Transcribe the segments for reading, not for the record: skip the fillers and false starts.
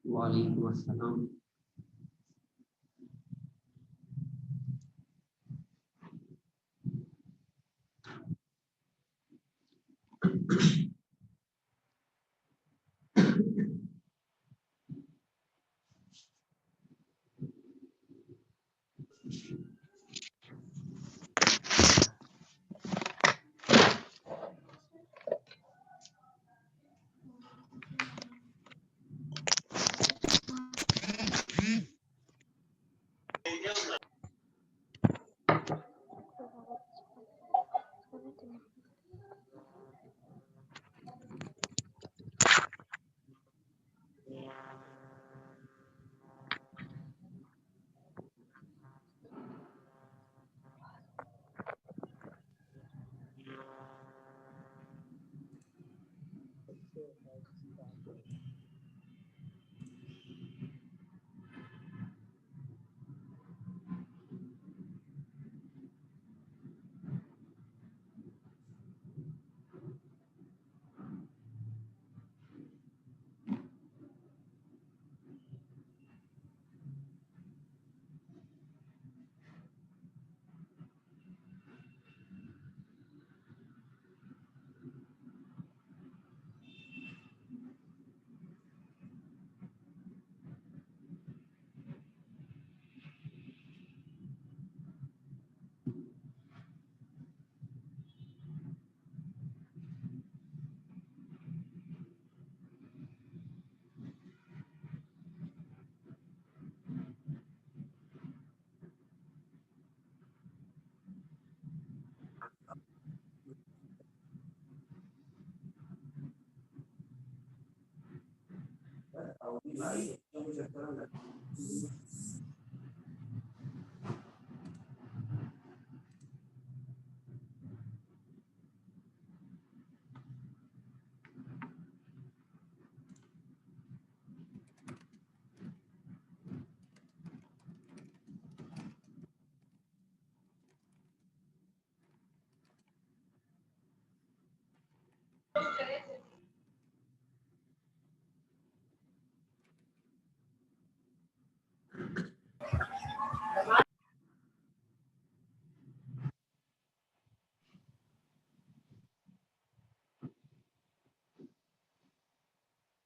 वालेकुम अस्सलाम।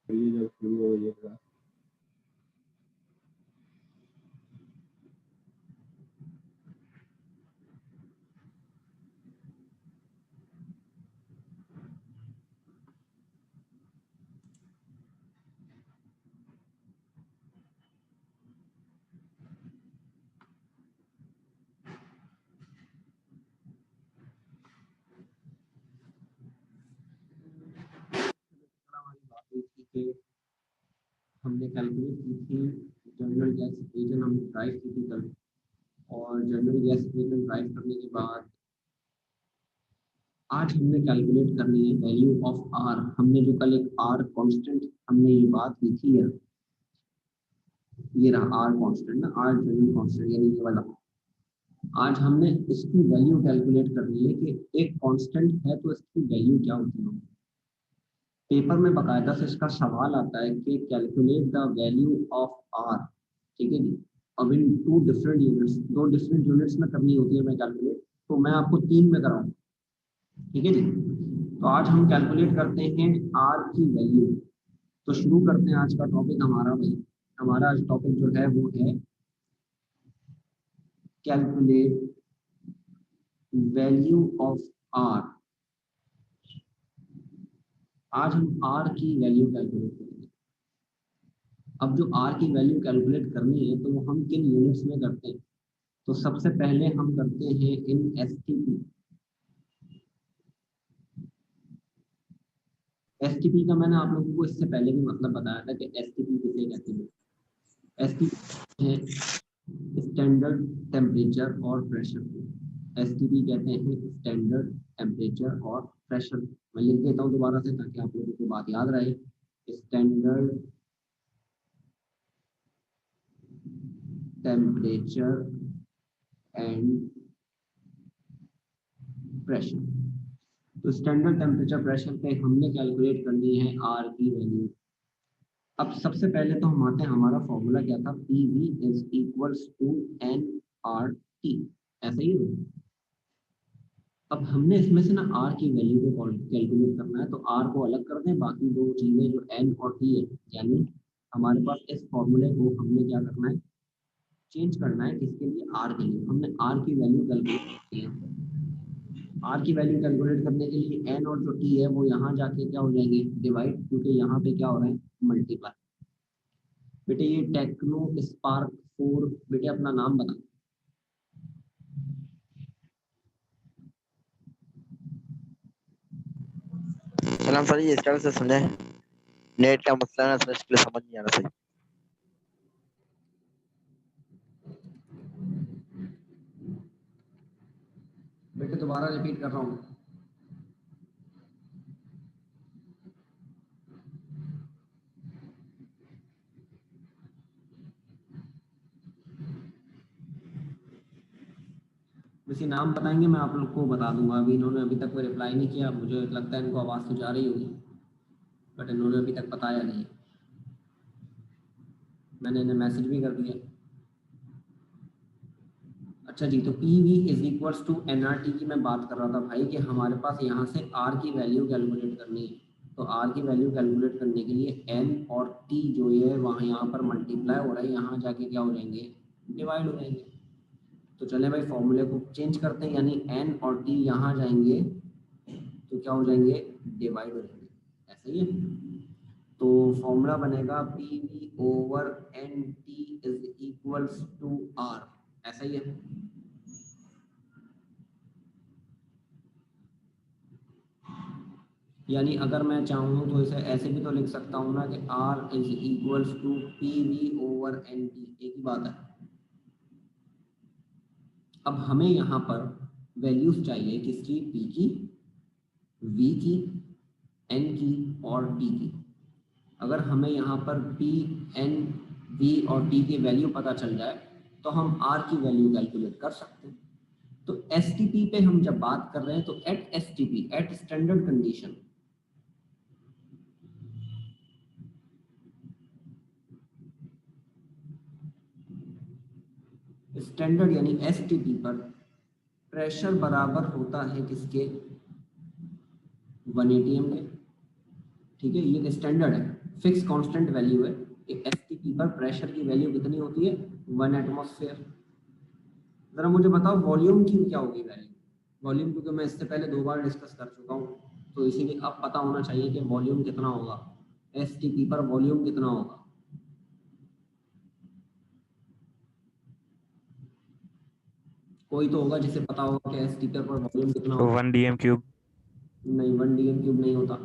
जब शुरू हो जाएगा कि हमने कैलकुलेट की थी जनरल गैस इक्वेशन हमने ड्राइव की थी कल, और जनरल गैस इक्वेशन ड्राइव करने के बाद आज हमने कैलकुलेट करनी है वैल्यू ऑफ आर। हमने जो कल एक आर कांस्टेंट हमने ये बात लिखी है, ये रहा आर कांस्टेंट ना, आर जनरल कांस्टेंट यानी ये वाला। आज हमने इसकी वैल्यू कैलकुलेट करनी है कि एक कांस्टेंट है तो इसकी वैल्यू क्या होती है। पेपर में बाकायदा से इसका सवाल आता है कि calculate the value of R, ठीक है जी। अब इन टू डिफरेंट यूनिट्स, दो डिफरेंट यूनिट्स में करनी होती है मैं कैलकुलेट, तो मैं आपको तीन में कराऊँ, ठीक है जी। तो आज हम कैलकुलेट करते हैं आर की वैल्यू। तो शुरू करते हैं आज का टॉपिक हमारा। भाई हमारा आज टॉपिक जो है वो है कैलकुलेट वैल्यू ऑफ आर। आज हम आर की वैल्यू कैलकुलेट करेंगे। अब जो आर की वैल्यू कैलकुलेट करनी है तो वो हम किन यूनिट्स में करते हैं। तो सबसे पहले हम करते हैं इन एसटीपी। एसटीपी का मैंने आप लोगों को इससे पहले भी मतलब बताया था कि एसटीपी किसे कहते हैं। एसटीपी है स्टैंडर्ड टेम्परेचर और प्रेशर को। एसटीपी कहते हैं स्टैंडर्ड टेम्परेचर और प्रेशर। मैं लिख देता हूँ दोबारा से ताकि आप लोगों को बात याद रहे। Standard temperature and pressure. तो स्टैंडर्ड टेम्परेचर प्रेशर पे हमने कैलकुलेट करनी है आर की वैल्यू। अब सबसे पहले तो हम आते हैं, हमारा फॉर्मूला क्या था, P V is equals to N R T, ऐसा ही है। अब हमने इसमें से ना आर की वैल्यू को कैलकुलेट करना है, तो आर को अलग कर दें, बाकी दो चीजें जो एन और टी है, यानी हमारे पास इस फॉर्मूले को हमने क्या करना है, चेंज करना है। किसके लिए, आर के लिए। हमने आर की वैल्यू कैलकुलेट करनी है। आर की वैल्यू कैलकुलेट करने के लिए एन और जो टी है वो यहाँ जाके क्या हो जाएंगे, डिवाइड, क्योंकि यहाँ पे क्या हो रहा है, मल्टीप्लाई। बेटे ये टेक्नो स्पार्क 4, बेटे अपना नाम बता। सलाम सर, ये इसका से समझे, नेट का मसला है सर, इसलिए समझ नहीं आ रहा सही। बेटे दोबारा रिपीट कर रहा हूँ। वैसे नाम बताएंगे, मैं आप लोग को बता दूंगा। अभी इन्होंने अभी तक कोई रिप्लाई नहीं किया, मुझे लगता है इनको आवाज़ तो जा रही होगी, बट इन्होंने अभी तक बताया नहीं। मैंने इन्हें मैसेज भी कर दिया। अच्छा जी, तो P V is equals to N R T की मैं बात कर रहा था भाई, कि हमारे पास यहाँ से आर की वैल्यू कैलकुलेट करनी है। तो आर की वैल्यू कैलकुलेट करने के लिए एन और टी जो है वहाँ यहाँ पर मल्टीप्लाई हो रहा है, यहाँ जाके क्या हो जाएंगे, डिवाइड हो जाएंगे। तो चले भाई फॉर्मूले को चेंज करते हैं, यानी एन और टी यहाँ जाएंगे तो क्या हो जाएंगे, डिवाइड हो जाएंगे, ऐसा ही है। तो फॉर्मूला बनेगा P V over N T is equals to R, ऐसा ही है। यानी अगर मैं चाहूँ तो इसे ऐसे भी तो लिख सकता हूँ ना कि R is equals to P V over N T, एक ही बात है। अब हमें यहाँ पर वैल्यूज चाहिए किसकी, पी की, वी की, एन की और टी की। अगर हमें यहाँ पर पी, एन, वी और टी की वैल्यू पता चल जाए तो हम आर की वैल्यू कैलकुलेट कर सकते हैं। तो एस टी पी पे हम जब बात कर रहे हैं तो at S T P, at standard condition, standard यानी एस टी पी पर प्रेशर बराबर होता है किसके, 180 के। ठीक है, ये स्टैंडर्ड है, फिक्स कांस्टेंट वैल्यू है। एस टी पी पर प्रेशर की वैल्यू कितनी होती है, 1 एटमॉस्फेयर। जरा मुझे बताओ वॉल्यूम की क्या होगी वैल्यू। वॉल्यूम क्योंकि मैं इससे पहले 2 बार डिस्कस कर चुका हूँ, तो इसीलिए अब पता होना चाहिए कि वॉल्यूम कितना होगा, एस टी पी पर वॉल्यूम कितना होगा। कोई तो होगा जिसे पता होगा कि एस टी पी पर वॉल्यूम कितना होगा। 1 dm³ नहीं, 1 DM³ नहीं होता।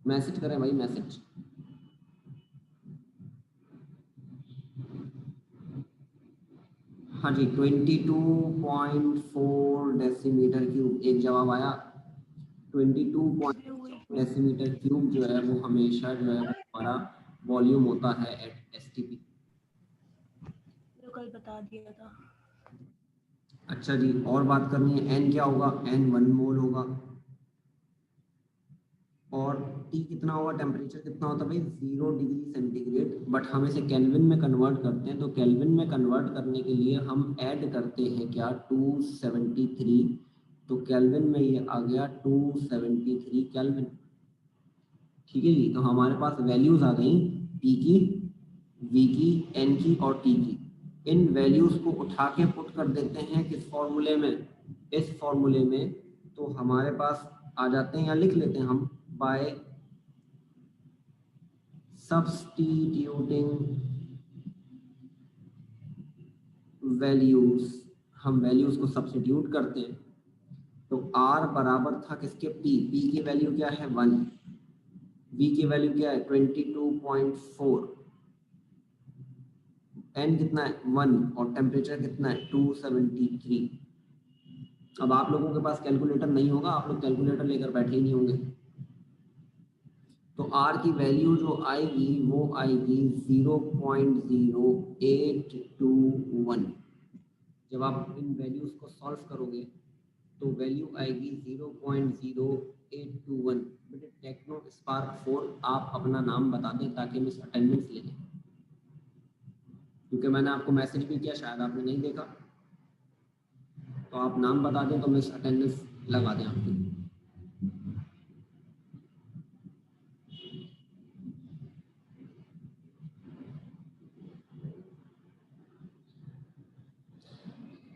मैसेज करें भाई, मैसेज। हाँ जी, 22.4 डेसीमीटर क्यूब एक जवाब आया। 22.4 डेसीमीटर क्यूब जो है वो हमेशा जो है वो हमारा वॉल्यूम होता है एट एस टी पी। तो कल बता दिया था। अच्छा जी, और बात करनी है, एन क्या होगा, एन 1 मोल होगा। और टी कितना होगा, टेम्परेचर कितना होता है भाई, 0 डिग्री सेंटीग्रेड। बट हम इसे केल्विन में कन्वर्ट करते हैं, तो केल्विन में कन्वर्ट करने के लिए हम ऐड करते हैं क्या, 273। तो केल्विन में ये आ गया 273 केल्विन। ठीक है जी, तो हमारे पास वैल्यूज आ गई पी की, वी की, एन की और टी की। इन वैल्यूज को उठा के पुट कर देते हैं किस फॉर्मूले में, इस फॉर्मूले में। तो हमारे पास आ जाते हैं, या लिख लेते हैं हम, बाय substituting values हम वैल्यूज को सब्स्टिट्यूट करते हैं तो r बराबर था किसके, p की वैल्यू क्या है 1, v की वैल्यू क्या है 22.4, n कितना है 1 और टेम्परेचर कितना है 273। अब आप लोगों के पास कैलकुलेटर नहीं होगा, आप लोग कैलकुलेटर लेकर बैठे ही नहीं होंगे, तो r की वैल्यू जो आएगी वो आएगी 0.0821। जब आप इन वैल्यूज को सॉल्व करोगे तो वैल्यू आएगी 0.0821। बेटे टेक्नो स्पार्क 4 आप अपना नाम बता दें ताकि मिस अटेंडेंस ले लें, क्योंकि मैंने आपको मैसेज भी किया, शायद आपने नहीं देखा, तो आप नाम बता दें तो मिस अटेंडेंस लगा दें आपकी।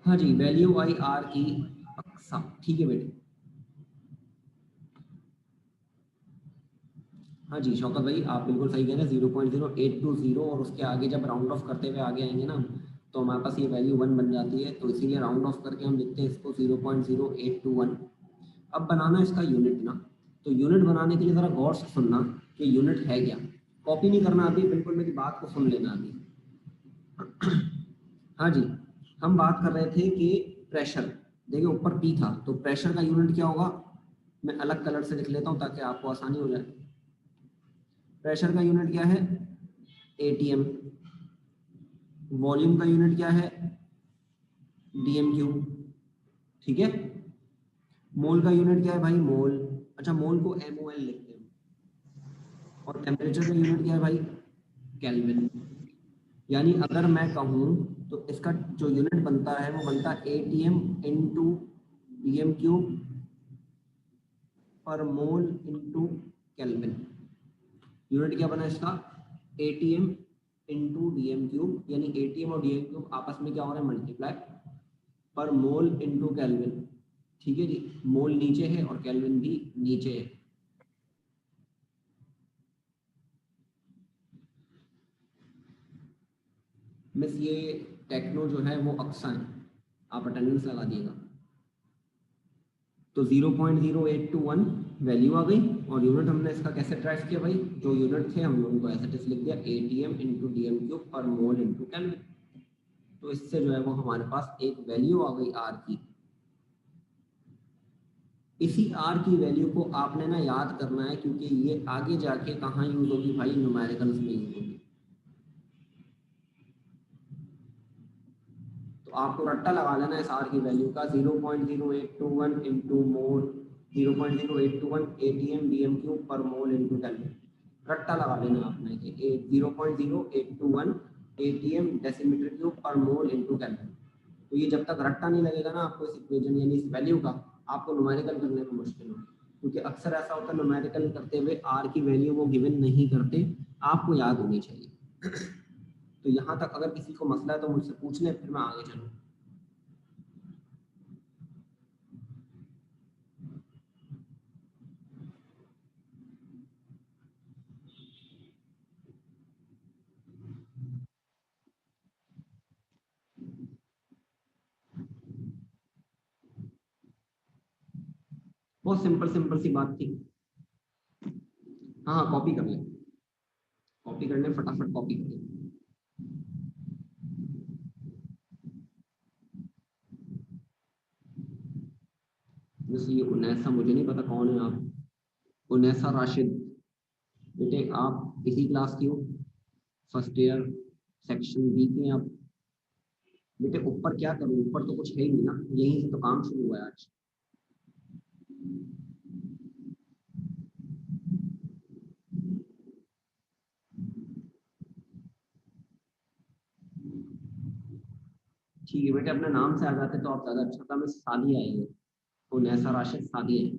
हाँ जी, वैल्यू आई आर की अक्सा, ठीक है बेटे। हाँ जी शौकत भाई आप बिल्कुल सही कह रहे हैं, 0.0820 और उसके आगे जब राउंड ऑफ करते हुए आगे आएंगे ना तो हमारे पास ये वैल्यू 1 बन जाती है, तो इसीलिए राउंड ऑफ करके हम लिखते हैं इसको 0.0821। अब बनाना इसका यूनिट ना, तो यूनिट बनाने के लिए ज़रा गौर से सुनना कि यूनिट है क्या, कॉपी नहीं करना अभी, बिल्कुल मेरी बात को सुन लेना अभी। हाँ जी, हम बात कर रहे थे कि प्रेशर, देखिए ऊपर पी था तो प्रेशर का यूनिट क्या होगा, मैं अलग कलर से लिख लेता हूँ ताकि आपको आसानी हो जाए। प्रेशर का यूनिट क्या है एटीएम, वॉल्यूम का यूनिट क्या है डीएम क्यूब, ठीक है। मोल का यूनिट क्या है भाई मोल, अच्छा मोल को MOL लिखते हैं, और टेम्परेचर का यूनिट क्या है भाई केल्विन। यानी अगर मैं कहूँ तो इसका जो यूनिट बनता है वो बनता है ATM इंटू डीएम क्यूब पर मोल इंटू केल्विन। यूनिट क्या बना इसका ATM इंटू डीएम क्यूब, यानी ATM और डीएम क्यूब आपस में क्या हो रहा है मल्टीप्लाई, पर मोल इंटू केल्विन, ठीक है जी। मोल नीचे है और केल्विन भी नीचे है। मिस ये टेक्नो जो है वो अक्सा है, आप अटेंडेंस लगा दिएगा। तो 0.0821 वैल्यू आ गई और यूनिट हमने इसका कैसे ट्रेस किया भाई, जो यूनिट थे हम लोगों को ऐसे टेस्ट लिख दिया ATM इंटू डीएम क्यूब पर मोल इंटू केल्विन। तो इससे जो है वो हमारे पास एक वैल्यू आ गई आर की। इसी आर की वैल्यू को आपने ना याद करना है, क्योंकि ये आगे जाके कहाँ यूज होगी भाई, न्यूमेरिकल्स में यूज होगी। तो आपको रट्टा लगा लेना इस आर की वैल्यू का 0.0821 इंटू मोल 0.0821 ATM डीएम क्यूब पर मोल इंटू केल्विन। रट्टा लगा लेना आपने कि 0.0821 ATM डेसीमीटर क्यूब पर मोल इंटू केल्विन। तो ये जब तक रट्टा नहीं लगेगा ना आपको इस इक्वेशन यानी इस वैल्यू का, आपको न्यूमेरिकल करने में मुश्किल होगी, क्योंकि अक्सर ऐसा होता है न्यूमेरिकल करते हुए आर की वैल्यू वो गिवन नहीं करते, आपको याद होनी चाहिए। तो यहाँ तक अगर किसी को मसला है तो मुझसे पूछ ले, फिर मैं आगे चलूँ। बहुत सिंपल सी बात थी। हाँ हाँ कॉपी कर ले, कॉपी करने फटाफट कॉपी कर ले। वैसे ये उनैसा मुझे नहीं पता कौन है आप, उनैसा राशिद, बेटे आप इसी क्लास की हो, फर्स्ट ईयर सेक्शन बी के आप। बेटे ऊपर क्या करूँ, ऊपर तो कुछ है ही नहीं ना, यहीं से तो काम शुरू हुआ है आज। ठीक है बेटे अपने नाम से आ जाते तो आप ज्यादा अच्छा था। मैं सादिया है ये, उनैसा राशिद सादिया है।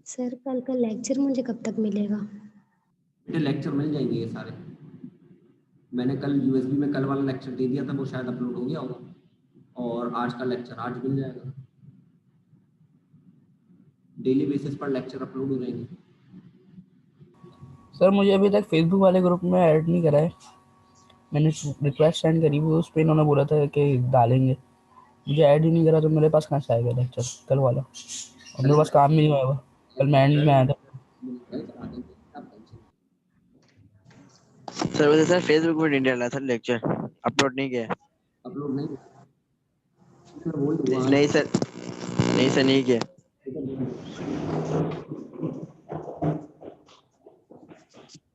सर कल का लेक्चर मुझे कब तक मिलेगा? बेटे लेक्चर मिल जाएंगे ये सारे, मैंने कल USB में कल वाला लेक्चर दे दिया था, वो शायद अपलोड हो गया होगा, और आज का लेक्चर आज मिल जाएगा। डेली बेसिस पर लेक्चर अपलोड हो जाएंगे। सर मुझे अभी तक फेसबुक वाले ग्रुप में ऐड नहीं करा है, मैंने रिक्वेस्ट सेंड करी हुई, उस पर इन्होंने बोला था कि डालेंगे, मुझे ऐड ही नहीं करा तो मेरे पास कहाँ से आएगा लेक्चर कल वाला, और मेरे पास काम भी नहीं होगा, कल मैं एंड में आया था। करा देंगे, आप टेंशन नहीं। सर वैसे सर फेसबुक में नहीं डाला सर लेक्चर, अपलोड नहीं किया। अपलोड नहीं, मैं बोल दूंगा नहीं सर, नहीं सर नहीं किया।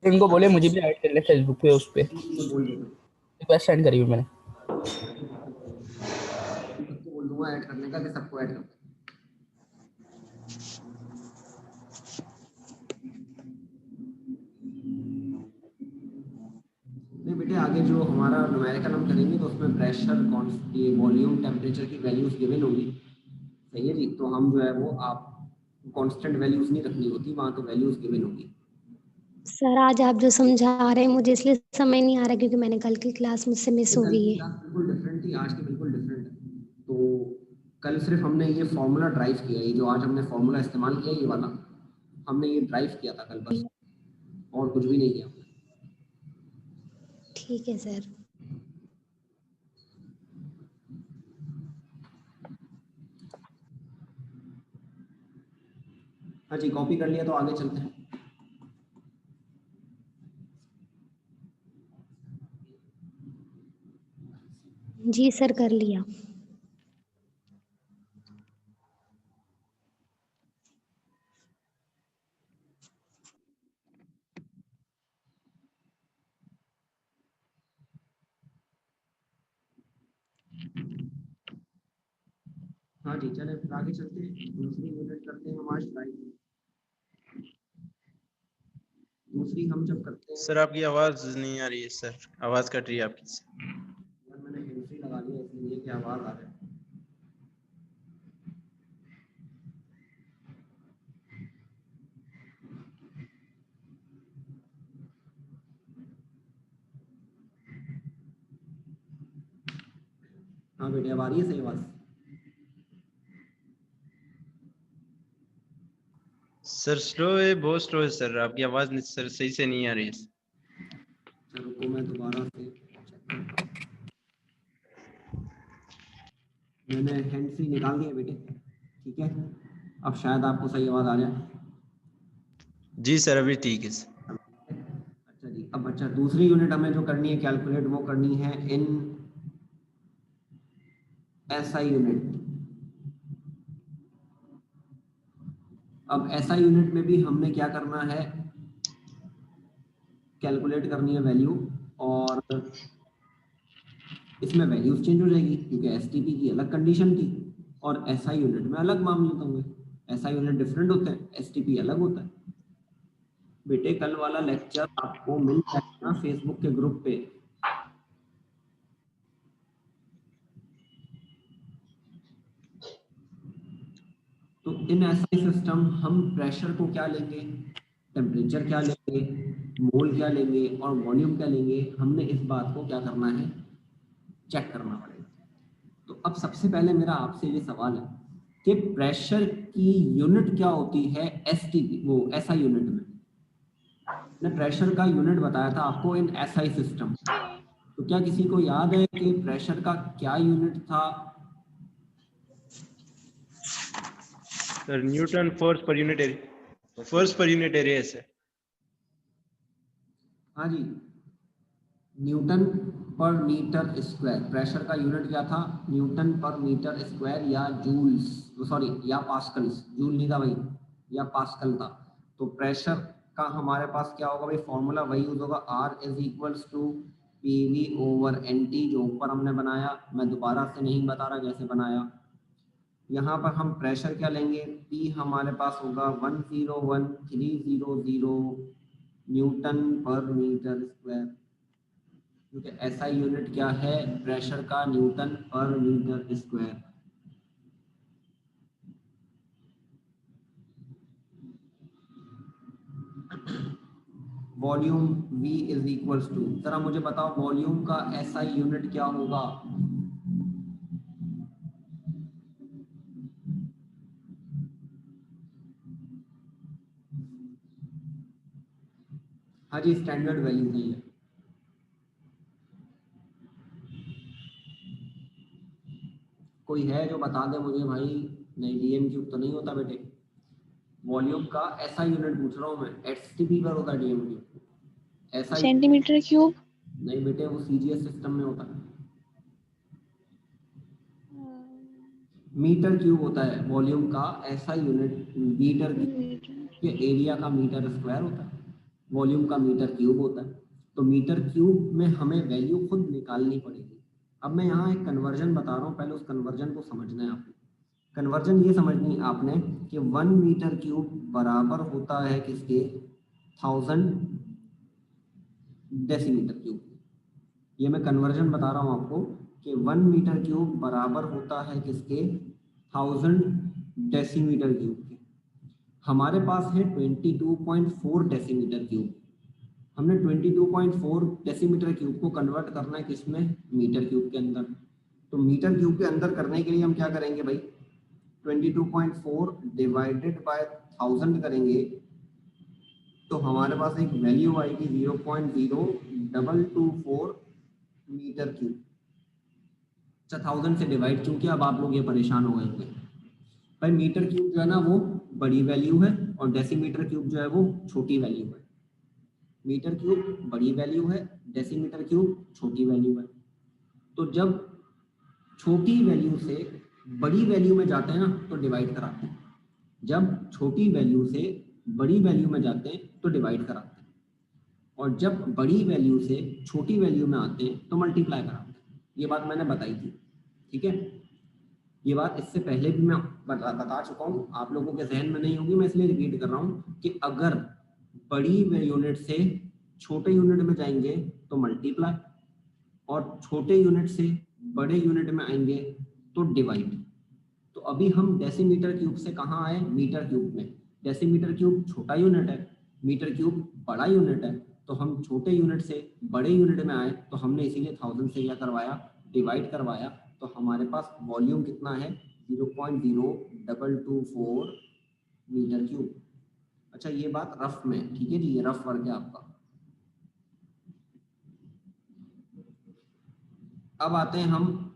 इनको बोले मुझे भी ऐड कर ले फेसबुक पे, उस पे मैं बोल दूंगा, रिक्वेस्ट सेंड करी हुई मैंने। सबको बोल दूंगा ऐड करने का, कि सबको ऐड कर दें। नहीं बेटे, आगे जो हमारा न्यूमेरिकल हम करेंगे तो उसमें प्रेशर, ये वॉल्यूम, टेम्परेचर की वैल्यूज गिवन होगी, सही है जी। तो हम जो है वो आप कांस्टेंट वैल्यूज नहीं रखनी होती वहाँ, तो वैल्यूज गिवन होगी। सर आज आप जो समझा रहे हैं मुझे इसलिए समझ नहीं आ रहा क्योंकि मैंने कल की क्लास मुझसे मिस हो कल गई की है। क्लास बिल्कुल डिफरेंट थी, आज की बिल्कुल डिफरेंट है। तो कल सिर्फ हमने ये फॉर्मूला ड्राइव किया, ये जो आज हमने फॉर्मूला इस्तेमाल किया ये वाला, हमने ये ड्राइव किया था कल, बस और कुछ भी नहीं किया। ठीक है सर। हाँ जी, कॉपी कर लिया तो आगे चलते हैं। जी सर कर लिया। हाँ जी, चले फिर आगे चलते हैं, दूसरी यूनिट करते हैं हम आज ड्राइव। दूसरी हम जब करते हैं, सर आपकी आवाज नहीं आ रही है सर, आवाज कट रही है आपकी। यार मैंने हैंड फ्री लगा लिया इसलिए कि आवाज आ रहा है। हाँ बेटे, अब आ रही है सही आवाज? सर स्लो है, बहुत स्लो है सर, आपकी आवाज सर सही से नहीं आ रही है। चलो रुको, मैं दोबारा से चेक करता हूँ। मैंने हैंड फ्री निकाल दिया बेटे, ठीक है, अब शायद आपको सही आवाज आ रहा है। जी सर अभी ठीक है सर। अच्छा जी, अब अच्छा दूसरी यूनिट हमें जो करनी है कैलकुलेट, वो करनी है इन एसआई यूनिट। अब एसआई यूनिट में भी हमने क्या करना है, कैलकुलेट करनी है वैल्यू, और इसमें वैल्यूज चेंज हो जाएगी क्योंकि एसटीपी की अलग कंडीशन थी और एसआई यूनिट में अलग मामले होंगे। एसआई यूनिट डिफरेंट होता है, एसटीपी अलग होता है। बेटे कल वाला लेक्चर आपको मिल जाएगा ना फेसबुक के ग्रुप पे। तो इन एसआई सिस्टम हम प्रेशर को क्या लेंगे, टेम्परेचर क्या लेंगे, मोल क्या लेंगे और वॉल्यूम क्या लेंगे, हमने इस बात को क्या करना है, चेक करना पड़ेगा। तो अब सबसे पहले मेरा आपसे ये सवाल है कि प्रेशर की यूनिट क्या होती है एसटीपी, वो एसआई यूनिट में। मैंने प्रेशर का यूनिट बताया था आपको इन एसआई सिस्टम। तो क्या किसी को याद है कि प्रेशर का क्या यूनिट था? Sir Newton force per unit area, force per unit area है सर। हाँ जी, Newton per metre square. Pressure का यूनिट क्या था? न्यूटन पर मीटर स्क्वायर या जूल्स, सॉरी या पास्कल्स, जूल नहीं था भाई, या पास्कल था। तो प्रेशर का हमारे पास क्या होगा भाई, फॉर्मूला वही यूज होगा, R is equals to P V over N T, जो ऊपर हमने बनाया, मैं दोबारा से नहीं बता रहा जैसे बनाया। यहाँ पर हम प्रेशर क्या लेंगे, P हमारे पास होगा 101300 न्यूटन पर मीटर स्क्वायर, क्योंकि ऐसा यूनिट क्या है प्रेशर का, newton per metre square. Volume V is equals to, जरा मुझे बताओ वॉल्यूम का SI यूनिट क्या होगा? हाँ जी, स्टैंडर्ड वैल्यू नहीं है। कोई है जो बता दे मुझे भाई? नहीं, डीएम क्यूब तो नहीं होता बेटे। वॉल्यूम का ऐसा यूनिट पूछ रहा हूँ मैं, एसटीपी पर होता है डीएम क्यूब, ऐसा सेंटीमीटर क्यूब। नहीं बेटे, वो सीजीएस सिस्टम में होता है। मीटर क्यूब होता है वॉल्यूम का ऐसा यूनिट, मीटर के एरिया का मीटर स्क्वायर होता है, वॉल्यूम का मीटर क्यूब होता है। तो मीटर क्यूब में हमें वैल्यू खुद निकालनी पड़ेगी। अब मैं यहाँ एक कन्वर्जन बता रहा हूँ, पहले उस कन्वर्जन को समझना है आपको। कन्वर्जन ये समझनी है आपने कि 1 मीटर क्यूब बराबर होता है किसके? 1000 डेसीमीटर क्यूब। ये मैं कन्वर्जन बता रहा हूँ आपको कि 1 मीटर क्यूब बराबर होता है किसके? 1000 डेसीमीटर क्यूब के। हमारे पास है 22.4 डेसीमीटर क्यूब। हमने 22.4 डेसीमीटर क्यूब को कन्वर्ट करना है किसमें? मीटर क्यूब के अंदर। तो मीटर क्यूब के अंदर करने के लिए हम क्या करेंगे भाई? 22.4 डिवाइडेड बाय 1000 करेंगे तो हमारे पास एक वैल्यू आएगी 0.0224 मीटर क्यूब। अच्छा, 1000 से डिवाइड क्यों किया? अब आप लोग ये परेशान हो गए होंगे भाई, मीटर क्यूब जो है ना वो बड़ी वैल्यू है और डेसीमीटर क्यूब जो है वो छोटी वैल्यू है। मीटर क्यूब बड़ी वैल्यू है, डेसीमीटर क्यूब छोटी वैल्यू है। तो जब छोटी वैल्यू से बड़ी वैल्यू में जाते हैं ना तो डिवाइड कराते हैं, जब छोटी वैल्यू से बड़ी वैल्यू में जाते हैं तो डिवाइड कराते हैं, और जब बड़ी वैल्यू से छोटी वैल्यू में आते हैं तो मल्टीप्लाई कराते हैं। ये बात मैंने बताई थी, ठीक है? ये बात इससे पहले भी मैं बता चुका हूँ, आप लोगों के जहन में नहीं होगी, मैं इसलिए रिपीट कर रहा हूँ कि अगर बड़ी यूनिट से छोटे यूनिट में जाएंगे तो मल्टीप्लाई, और छोटे यूनिट से बड़े यूनिट में आएंगे तो डिवाइड। तो अभी हम डेसीमीटर क्यूब से कहाँ आए? मीटर क्यूब में। डेसीमीटर क्यूब छोटा यूनिट है, मीटर क्यूब बड़ा यूनिट है, तो हम छोटे यूनिट से बड़े यूनिट में आए तो हमने इसीलिए 1000 से क्या करवाया? डिवाइड करवाया। तो हमारे पास वॉल्यूम कितना है? 0.0224 मीटर क्यूब। अच्छा, ये बात रफ में, ठीक है जी, ये रफ वर्क है आपका। अब आते हैं हम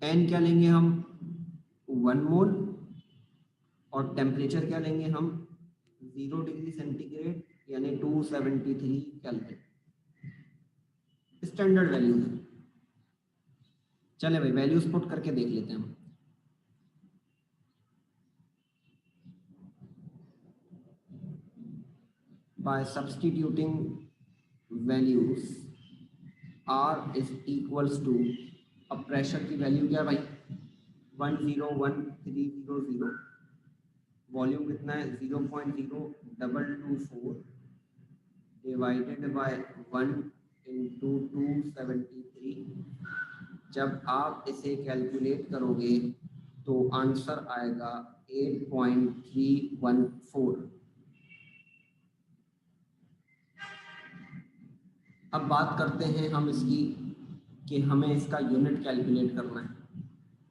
एन क्या लेंगे हम? 1 मोल, और टेम्परेचर क्या लेंगे हम? 0 डिग्री सेंटीग्रेड यानी 273 केल्विन। स्टैंडर्ड वैल्यू है। चले भाई, वैल्यूज पुट करके देख लेते हैं हम। By substituting values R is equals to, अब प्रेशर की वैल्यू क्या है भाई? 101300। वॉल्यूम कितना है? 0.0224 डिवाइडेड बाय 1 इंटू 273। जब आप इसे कैलकुलेट करोगे तो आंसर आएगा 8.314। अब बात करते हैं हम इसकी कि हमें इसका यूनिट कैलकुलेट करना है।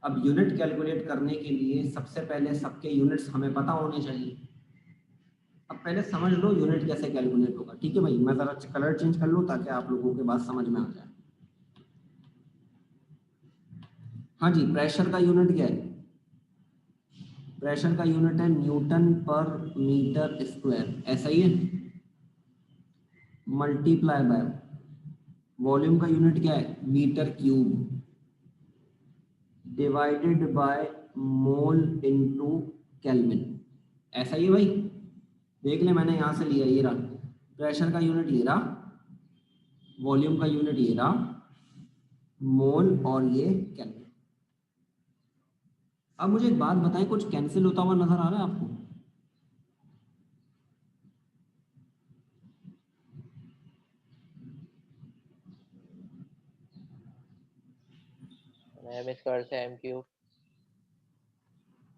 अब यूनिट कैलकुलेट करने के लिए सबसे पहले सबके यूनिट्स हमें पता होने चाहिए। अब पहले समझ लो यूनिट कैसे कैलकुलेट होगा, ठीक है भाई? मैं जरा कलर चेंज कर लूँ ताकि आप लोगों के बात समझ में आ जाए। हाँ जी, प्रेशर का यूनिट क्या है? प्रेशर का यूनिट है न्यूटन पर मीटर स्क्वायर, ऐसा ही है, मल्टीप्लाई बाय वॉल्यूम का यूनिट क्या है? Metre cube divided by mole into kelvin, ऐसा ही है भाई। देख ले, मैंने यहां से लिया, ये रहा प्रेशर का यूनिट, ये रहा वॉल्यूम का यूनिट, ये रहा मोल, और ये केल्विन। अब मुझे एक बात बताएं, कुछ कैंसिल होता हुआ नजर आ रहा है आपको? एम स्क्वायर से एम क्यूब।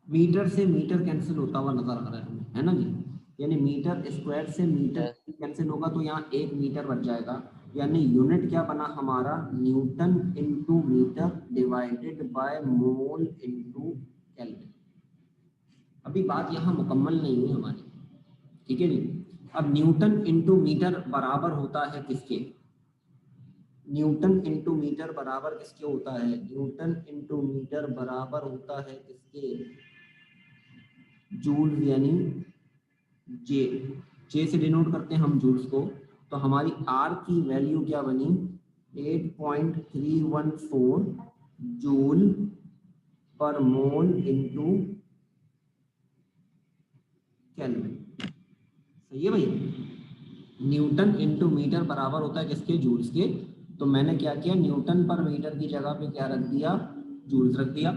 मीटर से मीटर कैंसिल होता हुआ नजर आ रहा है हमें, है ना जी? यानी मीटर स्क्वायर से मीटर कैंसिल होगा तो यहाँ 1 मीटर बच जाएगा, यानी यूनिट क्या बना हमारा? Newton into metre divided by mole into kelvin. अभी बात यहाँ मुकम्मल नहीं हुई हमारी, ठीक है जी। अब न्यूटन इंटू मीटर बराबर होता है किसके? न्यूटन इंटू मीटर बराबर किसके होता है? न्यूटन इंटू मीटर बराबर होता है किसके? जूल यानी जे, जे से डिनोट करते हैं हम जूल्स को। तो हमारी आर की वैल्यू क्या बनी? 8.314 जूल पर मोल इंटू केल्विन। सही है भैया? न्यूटन इंटू मीटर बराबर होता है किसके? जूल्स के। तो मैंने क्या किया, न्यूटन पर मीटर की जगह पे क्या रख दिया? जूल्स रख दिया।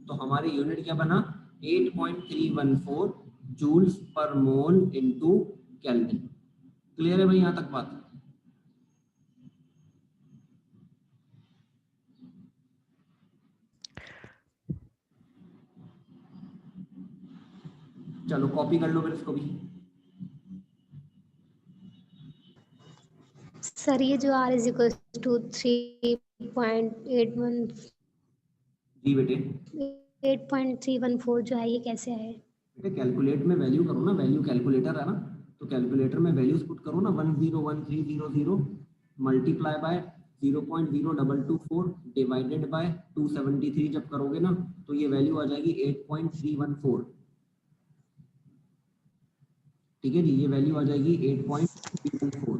तो हमारी यूनिट क्या बना? 8.314 जूल्स पर मोल इंटू केल्विन। क्लियर है भाई यहाँ तक बात? चलो कॉपी कर लो फिर इसको भी। सर ये जो R इज इक्वल टू 3.81 जी बेटे, 8.314 जो है ये कैसे है? बेटे कैलकुलेट में वैल्यू करो ना, वैल्यू कैलकुलेटर है ना, तो कैलकुलेटर में वैल्यूज पुट करो ना। 101300 मल्टीप्लाई बाय 0.0224 डिवाइडेड बाय 273 जब करोगे ना तो ये वैल्यू आ जाएगी 8.314। ठीक है जी, ये वैल्यू आ जाएगी 8.314।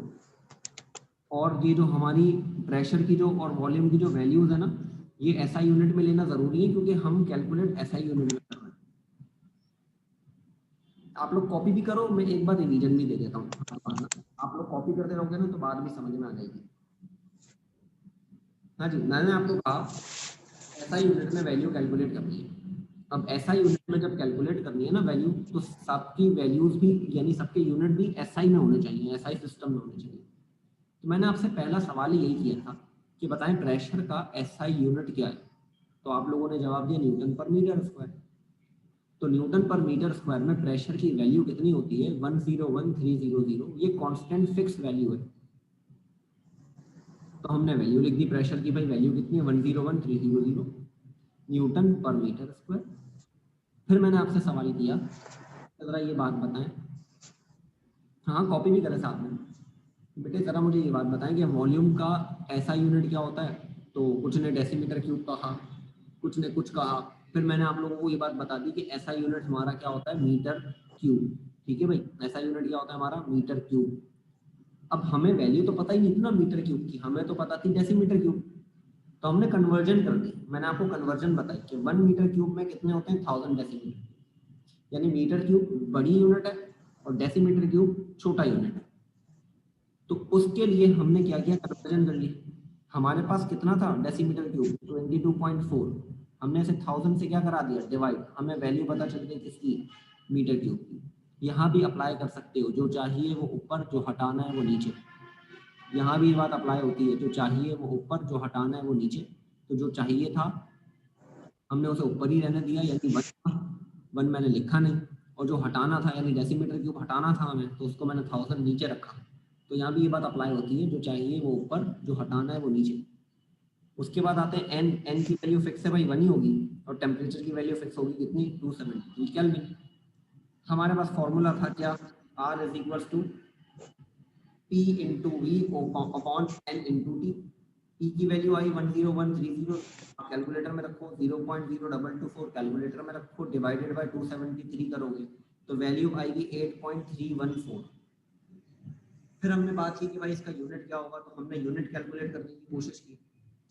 और ये जो हमारी प्रेशर की जो और वॉल्यूम की जो वैल्यूज है ना, ये SI यूनिट में लेना जरूरी है क्योंकि हम कैलकुलेट SI यूनिट में कर रहे हैं। आप लोग कॉपी भी करो, मैं एक बार रिवीजन भी दे देता हूँ। आप लोग कॉपी करते रहोगे ना तो बाद में समझ में आ जाएगी। हाँ जी, मैंने आपको कहा SI यूनिट में वैल्यू कैलकुलेट करनी है। अब SI यूनिट में जब कैलकुलेट करनी है ना वैल्यू, तो सबकी वैल्यूज भी यानी सबके यूनिट भी SI में होने चाहिए, SI सिस्टम में होने चाहिए। तो मैंने आपसे पहला सवाल यही किया था कि बताएं प्रेशर का SI यूनिट क्या है। तो आप लोगों ने जवाब दिया न्यूटन पर मीटर स्क्वायर। तो न्यूटन पर मीटर स्क्वायर में प्रेशर की वैल्यू कितनी होती है? 101300। ये कांस्टेंट फिक्स वैल्यू है। तो हमने वैल्यू लिख दी प्रेशर की, भाई वैल्यू कितनी है? 101300 न्यूटन पर मीटर स्क्वायर। फिर मैंने आपसे सवाल किया, जरा ये बात बताएं, हाँ कॉपी भी करें साथ में बेटे, जरा मुझे ये बात बताएं कि वॉल्यूम का SI यूनिट क्या होता है? तो कुछ ने डेसीमीटर क्यूब कहा, कुछ ने कुछ कहा। फिर मैंने आप लोगों को ये बात बता दी कि SI यूनिट हमारा क्या होता है? Metre cube. ठीक है भाई, SI यूनिट क्या होता है हमारा? Metre cube. अब हमें वैल्यू तो पता ही नहीं थी ना मीटर क्यूब की, हमें तो पता थी डेसीमीटर क्यूब। तो हमने कन्वर्जन कर दी। मैंने आपको कन्वर्जन बताई कि 1 मीटर क्यूब में कितने होते हैं? 1000 डेसीमीटर। यानी मीटर क्यूब बड़ी यूनिट है और डेसीमीटर क्यूब छोटा यूनिट है। तो उसके लिए हमने क्या किया? कन्वर्जन कर लिया। हमारे पास कितना था डेसीमीटर क्यूब? 22.4। हमने इसे 1000 से क्या करा दिया? डिवाइड। हमें वैल्यू पता चल गई किसकी? मीटर क्यूब की। यहाँ भी अप्लाई कर सकते हो, जो चाहिए वो ऊपर, जो हटाना है वो नीचे। यहाँ भी ये बात अप्लाई होती है, जो चाहिए वो ऊपर, जो हटाना है वो नीचे। तो जो चाहिए था हमने उसे ऊपर ही रहने दिया, यानी 1 मैंने लिखा नहीं। और जो हटाना था यानी डेसीमीटर क्यूब हटाना था हमें, तो उसको मैंने 1000 नीचे रखा। तो यहाँ भी ये बात अप्लाई होती है, जो चाहिए वो ऊपर, जो हटाना है वो नीचे। उसके बाद आते हैं एन की वैल्यू फिक्स है भाई 1 ही होगी, और टेम्परेचर की वैल्यू फिक्स होगी कितनी? 273 केल्विन। हमारे पास फॉर्मूला था क्या? R is equal to P into V upon N into T. P की वैल्यू आई 10130, कैलकुलेटर में रखो 0.0224, कैलकुलेटर में रखो डिवाइडेड बाय 273 करोगे तो वैल्यू आएगी 8.314। फिर हमने बात की कि भाई इसका यूनिट क्या होगा, तो हमने यूनिट कैलकुलेट करने की कोशिश की।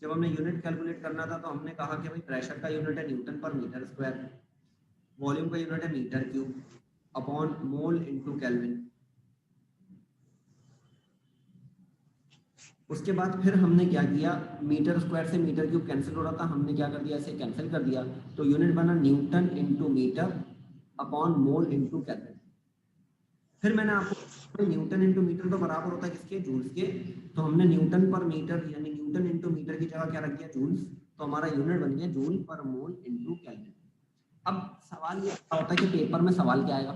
जब हमने यूनिट कैलकुलेट करना था तो हमने कहा कि भाई प्रेशर का यूनिट है newton per metre square, volume का यूनिट है metre cube upon mole into kelvin. उसके बाद फिर हमने क्या किया? मीटर स्क्वायर से मीटर क्यूब कैंसिल हो रहा था, हमने क्या कर दिया? इसे कैंसिल कर दिया। तो यूनिट बना newton into metre upon mole into kelvin. फिर मैंने आपको न्यूटन इंटू मीटर तो बराबर होता है किसके? जूल्स के। तो हमने न्यूटन पर मीटर यानी न्यूटन इंटू मीटर की जगह क्या रख दिया? जूल्स। तो हमारा यूनिट बन गया जूल पर मोल इंटू केल्विन। अब सवाल ये होता है कि पेपर में सवाल क्या आएगा?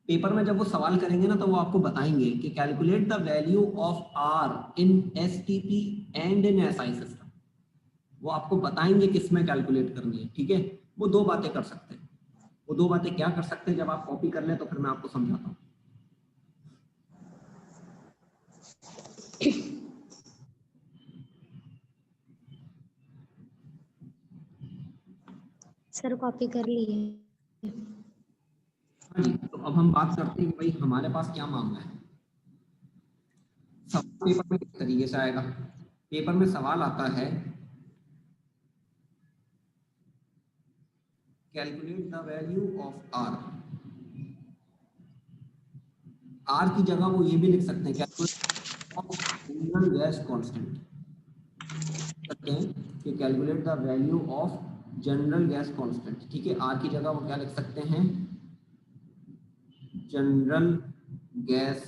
पेपर में जब वो सवाल करेंगे ना तो वो आपको बताएंगे कि calculate the value of R in STP and in SI system. वो आपको बताएंगे किस में कैलकुलेट करनी है। ठीक है, वो दो बातें कर सकते हैं। वो दो बातें क्या कर सकते हैं, जब आप कॉपी कर लें तो फिर मैं आपको समझाता हूँ। सर कॉपी कर लिए। हाँ जी, तो अब हम बात करते हैं कि भाई हमारे पास क्या मामला है। सब पेपर में किस तरीके से आएगा, पेपर में सवाल आता है calculate the value of R. R की जगह वो ये भी लिख सकते हैं calculate of general gas constant, सकते हैं कि calculate the value of general gas constant. ठीक है, आर की जगह वो क्या लिख सकते हैं, जनरल गैस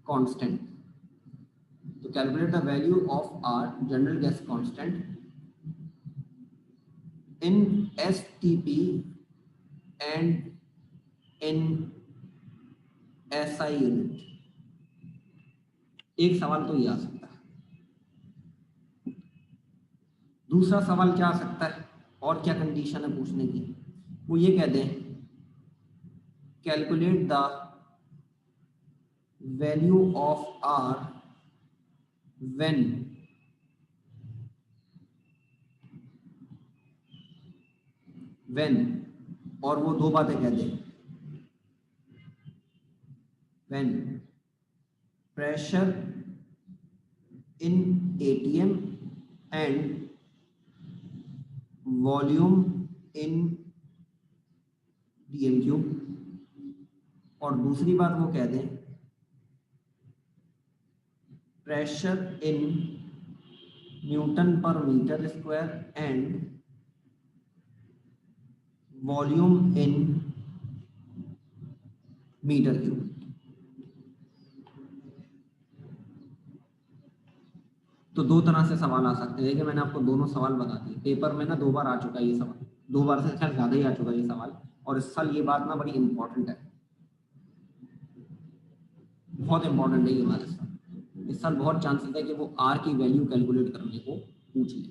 कांस्टेंट। तो calculate the value of R general gas constant in STP and in SI unit. एक सवाल तो ये आ सकता है। दूसरा सवाल क्या आ सकता है, और क्या कंडीशन है पूछने की, वो ये कह दें calculate the value of r when और वो दो बातें कह दें, when pressure in atm and volume in dm cube. और दूसरी बात वो कह दें pressure in newton per metre square and volume in metre cube. तो दो तरह से सवाल आ सकते हैं। देखिए मैंने आपको दोनों सवाल बता दिए, पेपर में ना दो बार आ चुका है ये सवाल, दो बार से खैर ज्यादा ही आ चुका है ये सवाल। और इस साल ये बात ना बड़ी इंपॉर्टेंट है, बहुत इंपॉर्टेंट है ये बात। इस साल बहुत चांसेस है कि वो आर की वैल्यू कैलकुलेट करने को पूछ ले।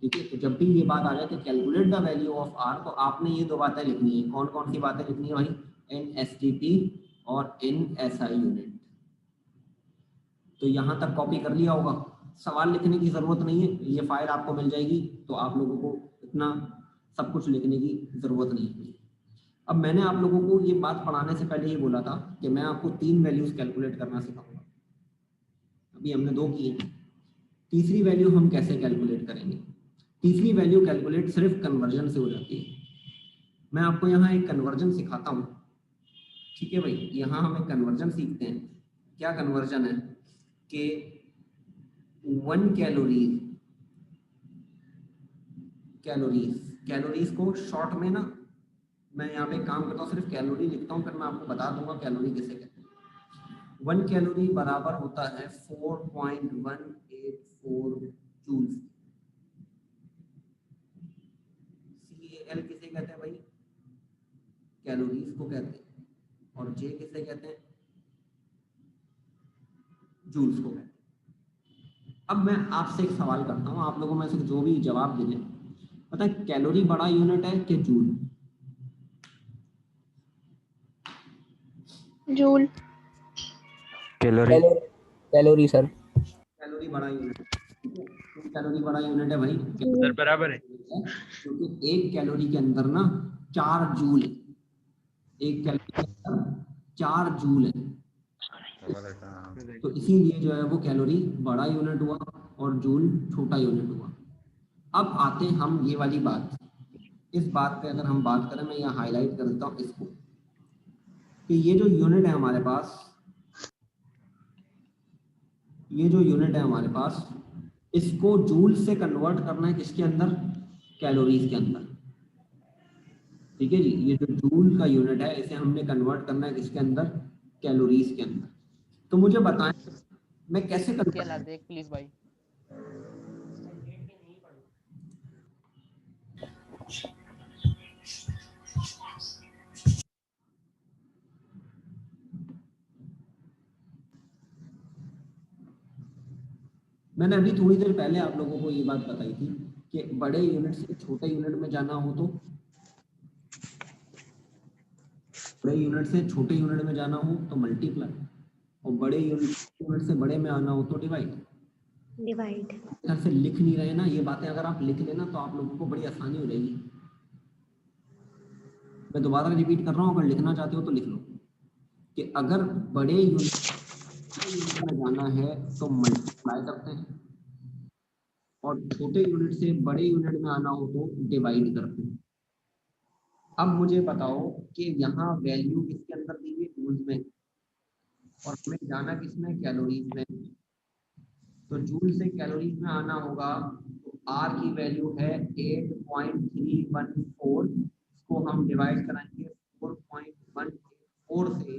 ठीक है, तो जब भी ये बात आ जाए कि calculate the value of R, तो आपने ये दो बातें लिखनी है। कौन कौन सी बातें लिखनी है भाई, इन एसटीपी और इन एसआई यूनिट। तो यहाँ तक कॉपी कर लिया होगा, सवाल लिखने की जरूरत नहीं है, ये फाइल आपको मिल जाएगी, तो आप लोगों को इतना सब कुछ लिखने की जरूरत नहीं है। अब मैंने आप लोगों को ये बात पढ़ाने से पहले ये बोला था कि मैं आपको 3 वैल्यूज कैलकुलेट करना सिखाऊंगा। अभी हमने 2 की है, तीसरी वैल्यू हम कैसे कैलकुलेट करेंगे। तीसरी वैल्यू कैलकुलेट सिर्फ कन्वर्जन से हो जाती है। मैं आपको यहाँ एक कन्वर्जन सिखाता हूँ। ठीक है भाई, यहाँ हम एक कन्वर्जन सीखते हैं। क्या कन्वर्जन है कि 1 कैलोरीज को शॉर्ट में ना, मैं यहाँ पे काम करता हूँ सिर्फ कैलोरी लिखता हूँ, फिर मैं आपको बता दूंगा कैलोरी किसे कहते हैं। 1 कैलोरी बराबर होता है 4.184 जूल्स। CAL किसे कहते हैं भाई, कैलोरीज को कहते हैं, और J किसे कहते हैं, जूल्स को कहते हैं। अब मैं आपसे एक सवाल करता हूँ, आप लोगों में से जो भी जवाब दे, पता है कैलोरी बड़ा यूनिट है कि joule? Joule. Calorie. Calorie sir. Calorie बड़ा यूनिट, ठीक है, तो कैलोरी बड़ा यूनिट है भाई, सर बराबर है, क्योंकि एक कैलोरी के अंदर ना 4 जूल है। एक कैलोरी के अंदर 4 जूल है, तो इसीलिए जो है वो कैलोरी बड़ा यूनिट हुआ और जूल छोटा यूनिट हुआ। अब आते हैं हम ये वाली बात, इस बात पे अगर हम बात करें, मैं यहाँ हाईलाइट कर देता हूँ इसको, कि ये जो यूनिट है हमारे पास, ये जो यूनिट है हमारे पास, इसको जूल से कन्वर्ट करना है किसके अंदर, कैलोरीज के अंदर। ठीक है जी, ये जो जूल का यूनिट है इसे हमने कन्वर्ट करना है किसके अंदर, कैलोरीज के अंदर। तो मुझे बताएं मैं कैसे कन्वर्ट, देख प्लीज भाई। मैंने अभी थोड़ी देर पहले आप लोगों को ये बात बताई थी कि बड़े यूनिट से छोटे यूनिट में जाना हो तो बड़े यूनिट से छोटे यूनिट में जाना हो तो मल्टीप्लाई, और बड़े यूनिट से बड़े में आना हो तो डिवाइड। डिवाइड। इधर से लिख नहीं रहे ना, ये बातें अगर आप लिख लेना तो आप लोगों को बड़ी आसानी हो जाएगी। मैं दोबारा रिपीट कर रहा हूँ, अगर लिखना चाहते हो तो लिख लो कि अगर बड़े यूनिट में जाना है तो मल्टीप्लाई करते हैं, और छोटे यूनिट से बड़े यूनिट में आना हो तो डिवाइड करते हैं। अब मुझे बताओ कि यहाँ वैल्यू किसके अंदर दी हुई, जूल्स में, और हमें जाना किसमें, कैलोरीज में। तो जूल से कैलोरीज में आना होगा, तो आर की वैल्यू है 8.314, इसको हम डिवाइड कराएंगे 4.184 से,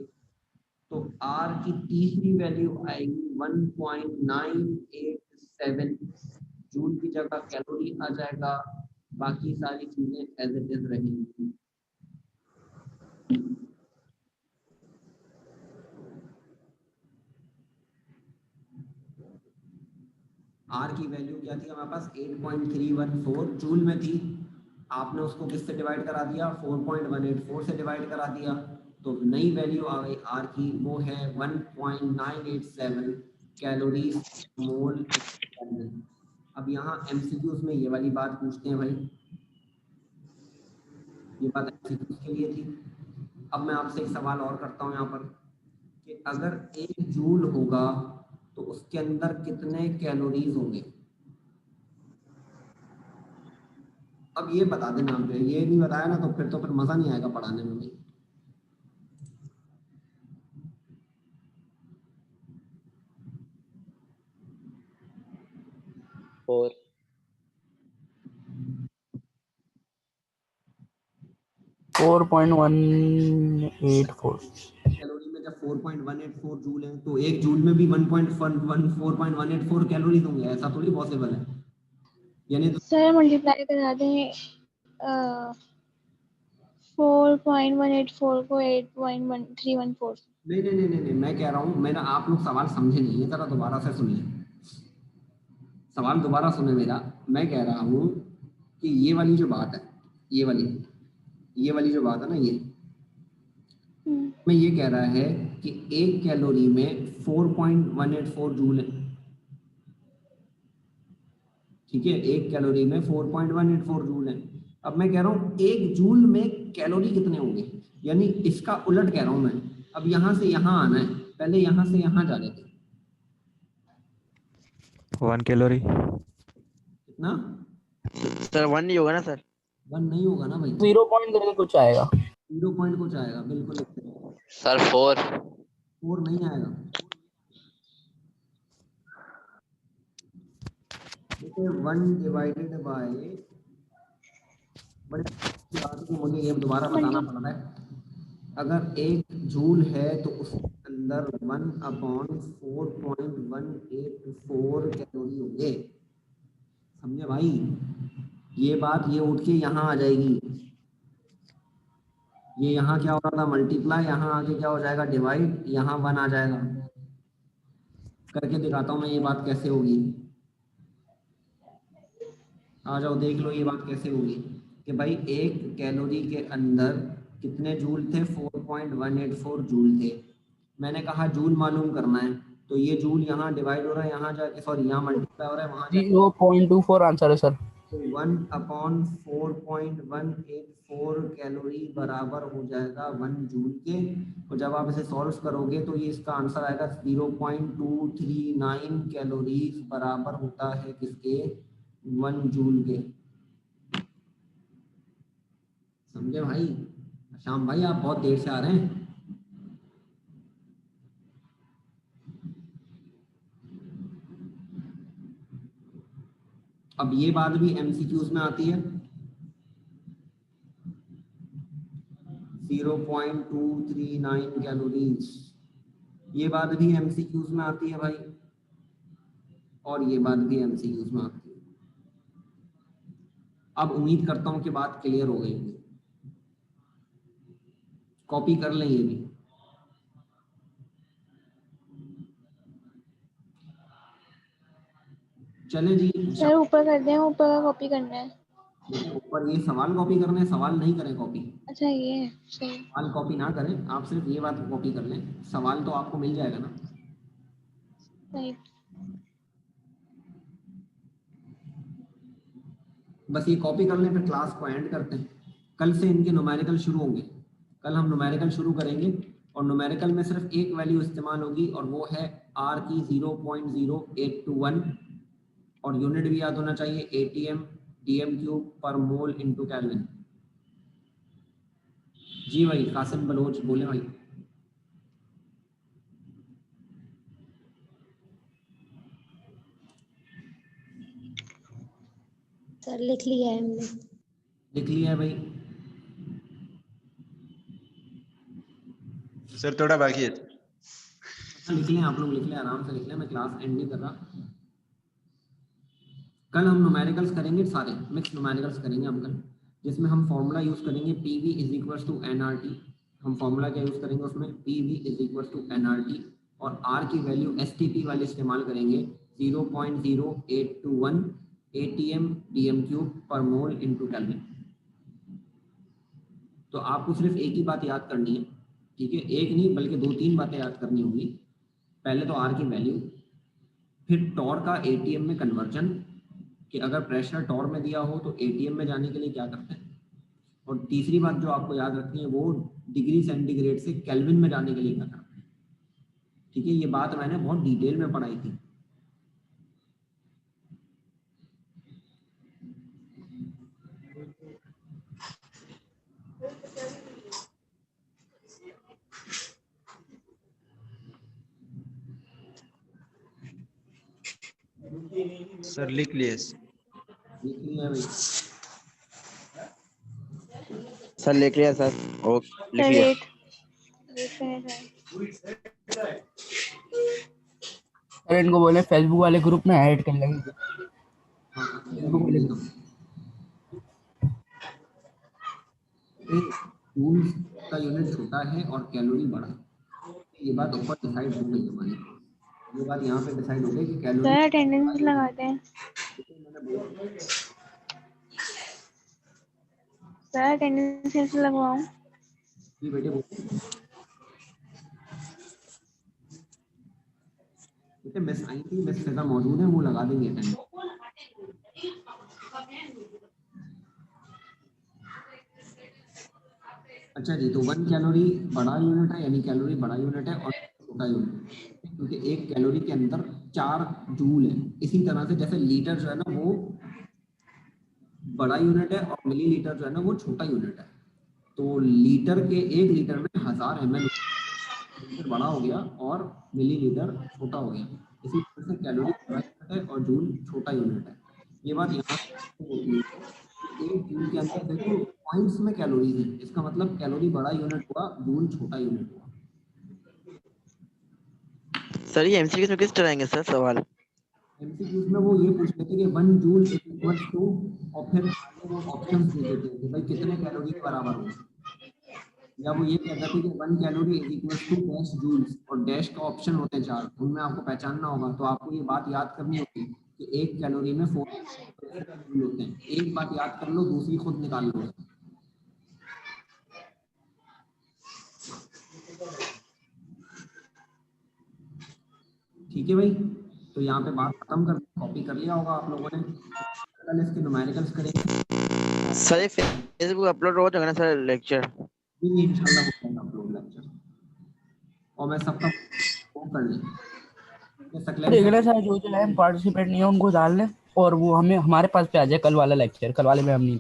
तो आर की तीसरी वैल्यू आएगी 1.987 जूल की जगह कैलोरी आ जाएगा, बाकी सारी चीजें एज इट इज रहेंगी। आर की वैल्यू क्या थी हमारे पास, 8.314 जूल में थी, आपने उसको किससे डिवाइड करा दिया, 4.184 से डिवाइड करा दिया, तो नई वैल्यू आ गई आर की, वो है 1.987 कैलोरीज मोल। अब यहाँ एमसीक्यूज में ये वाली बात पूछते हैं भाई, ये बात एमसीक्यूज के लिए थी। अब मैं आपसे एक सवाल और करता हूँ यहाँ पर कि अगर 1 जूल होगा तो उसके अंदर कितने कैलोरीज होंगे। अब ये बता देना, आप ये नहीं बताया ना तो फिर मजा नहीं आएगा पढ़ाने में भाई। फोर 4.184। कैलोरी में जब 4.184 जूल है तो एक जूल में भी 4.184 कैलोरीज होंगे, ऐसा थोड़ी पॉसिबल है। यानी तो सर मल्टीप्लाई करा दें 4.184 को 8.1314। नहीं, मैं कह रहा हूँ, मेरा आप लोग सवाल समझे नहीं है, जरा दोबारा से सुनिए, सवाल दोबारा सुने मेरा। मैं कह रहा हूँ कि ये वाली जो बात है, ये वाली जो बात है ना, ये मैं ये कह रहा है कि एक कैलोरी में 4.184 जूल है, ठीक है, एक कैलोरी में 4.184 जूल है। अब मैं कह रहा हूँ एक जूल में कैलोरी कितने होंगे, यानी इसका उलट कह रहा हूँ मैं। अब यहाँ से यहाँ आना है, पहले यहाँ से यहाँ जा रहे थे, 1 कैलोरी। कितना, सर 1 नहीं होगा ना सर? 1 नहीं होगा ना भाई, 0 पॉइंट करके कुछ आएगा। 0 पॉइंट कुछ आएगा, बिल्कुल सर 4 4 नहीं आएगा। देखिए 1 डिवाइडेड बाय, बड़ी बात है कि मुझे ये दोबारा बताना पड़ रहा है, अगर 1 जूल है तो उसके अंदर 1/4.184 कैलोरी होंगे, समझे भाई। ये बात ये उठ के यहाँ आ जाएगी, ये यहाँ क्या हो रहा था, मल्टीप्लाई, यहाँ आगे क्या हो जाएगा, डिवाइड, यहाँ 1 आ जाएगा। करके दिखाता हूँ मैं ये बात कैसे होगी, आ जाओ देख लो ये बात कैसे होगी कि भाई एक कैलोरी के अंदर कितने जूल थे, 4.184 जूल थे। मैंने कहा जूल मालूम करना है, तो ये जूल यहाँ डिवाइड हो रहा है, यहाँ जाके, सॉरी यहाँ मल्टीप्लाई हो रहा है, वहाँ जाके 0.24 आंसर है सर। तो 1/4.184 कैलोरी बराबर हो जाएगा 1 जूल के, और जब आप इसे सॉल्व करोगे तो ये इसका आंसर आएगा 0.239 कैलोरीज बराबर होता है किसके, 1 जूल के। समझे भाई। श्याम भाई आप बहुत देर से आ रहे हैं। अब ये बात भी एमसीक्यूज में आती है, 0.239 कैलोरीज, ये बात भी एमसीक्यूज में आती है भाई, और ये बात भी एमसीक्यूज में आती है। अब उम्मीद करता हूं कि बात क्लियर हो गई होगी, कॉपी कर लें ये भी। चले जी, सर ऊपर कर दें, ऊपर का कॉपी करना है। देखिए ऊपर ये सवाल कॉपी करने हैं, सवाल नहीं करें कॉपी। अच्छा ये है, सही। सवाल कॉपी ना करें, आप सिर्फ ये बात कॉपी कर लें, सवाल तो आपको मिल जाएगा ना। राइट। बस ये कॉपी कर लें, फिर क्लास को एंड करते हैं। कल से इनके न्यूमेरिकल शुरू होंगे। कल हम न्यूमेरिकल शुरू करेंगे और न्यूमेरिकल में सिर्फ एक वैल्यू इस्तेमाल होगी और वो है आर की 0.0821 और यूनिट भी याद होना चाहिए ATM DM क्यूब पर मोल इनटू केल्विन। जी भाई कासिम बलोच बोले भाई। सर लिख लिया है हमने। लिख लिया है भाई। सर थोड़ा बाकी है। लिख लें आप लोग, लिख लें आराम से लिख लें, मैं क्लास एंड नहीं कर रहा। कल हम न्यूमेरिकल्स करेंगे, सारे मिक्स न्यूमेरिकल्स करेंगे हम कल, जिसमें हम फॉर्मूला यूज करेंगे PV is equals to NRT। हम फॉर्मूला क्या यूज करेंगे उसमें, PV is equals to NRT और R की वैल्यू STP वाले इस्तेमाल करेंगे 0.0821 ATM DM क्यूब पर मोल इनटू केल्विन। तो आपको सिर्फ एक ही बात याद करनी है, ठीक है, एक नहीं बल्कि 2-3 बातें याद करनी होगी। पहले तो R की वैल्यू, फिर टॉर का ATM में कन्वर्जन, कि अगर प्रेशर टॉर में दिया हो तो ATM में जाने के लिए क्या करते हैं, और तीसरी बात जो आपको याद रखनी है वो डिग्री सेंटीग्रेड से केल्विन में जाने के लिए क्या करते हैं। ठीक है, ये बात मैंने बहुत डिटेल में पढ़ाई थी। सर लिख लिए। लिख लिया भाई। सर लिख लिया सर। ओके लिख सर लिया। वेट करें सर। अरे इनको बोले फेसबुक वाले ग्रुप में ऐड कर लेंगे। हाँ फेसबुक वाले ग्रुप। जूल्स का यूनिट छोटा है और कैलोरी बड़ा, ये बात ऊपर डिसाइड हो गई हमारी। ये बात यहाँ पे डिसाइड हो गई कि कैलोरी। सर अटेंडेंस लगाते हैं। सर अटेंडेंस कैसे लगवाऊं? जी बेटे बेटे मिस आई थी, मिस फिजा मौजूद है, वो लगा देंगे अटेंडेंस। अच्छा जी, तो 1 कैलोरी बड़ा यूनिट है, यानी कैलोरी बड़ा यूनिट है और छोटा यूनिट है, क्योंकि 1 कैलोरी के अंदर 4 जूल है। इसी तरह से जैसे लीटर जो है ना वो बड़ा यूनिट है और मिलीलीटर जो है ना वो छोटा यूनिट है। तो लीटर के 1 लीटर में 1000 ml बड़ा हो गया और मिलीलीटर छोटा हो गया। इसी तरह से कैलोरी बड़ा यूनिट है और जूल छोटा यूनिट है। ये बात यहाँ होती है, एक जूल के अंदर देखो पॉइंट्स में कैलोरीज है, इसका मतलब कैलोरी बड़ा यूनिट हुआ, जूल छोटा यूनिट हुआ। सर ये एमसीक्यू में किस तरह आएंगे सर सवाल? एमसीक्यूज में वो ये पूछ लेते कि 1 जूल इज इक्वल टू, और फिर वो ऑप्शंस दे देते हैं कि भाई कितने कैलोरी के बराबर होगा, या वो ये कहता है कि 1 calorie is equal to dash joules, और डैश का ऑप्शन होते हैं 4, उनमें आपको पहचानना होगा। तो आपको ये बात याद करनी होगी कि 1 कैलोरी में 4 जूल होते हैं। एक बात याद कर लो, दूसरी खुद निकाल लो। ठीक है भाई, तो यहाँ पे बात खत्म कर, कॉपी कर लिया होगा आप लोगों ने। कल इसके न्यूमेरिकल्स करेंगे। सर ये फेसबुक अपलोड हो जाएगा ना सर लेक्चर? जी इंशाल्लाह हो जाएगा अपलोड लेक्चर, और मैं सबका वो कर लें। रेगुलर सारे जो जो है पार्टिसिपेट नहीं है उनको डाल लें और वो हमें हमारे पास पे आ जाए कल वाला लेक्चर। कल वाले में हम नहीं।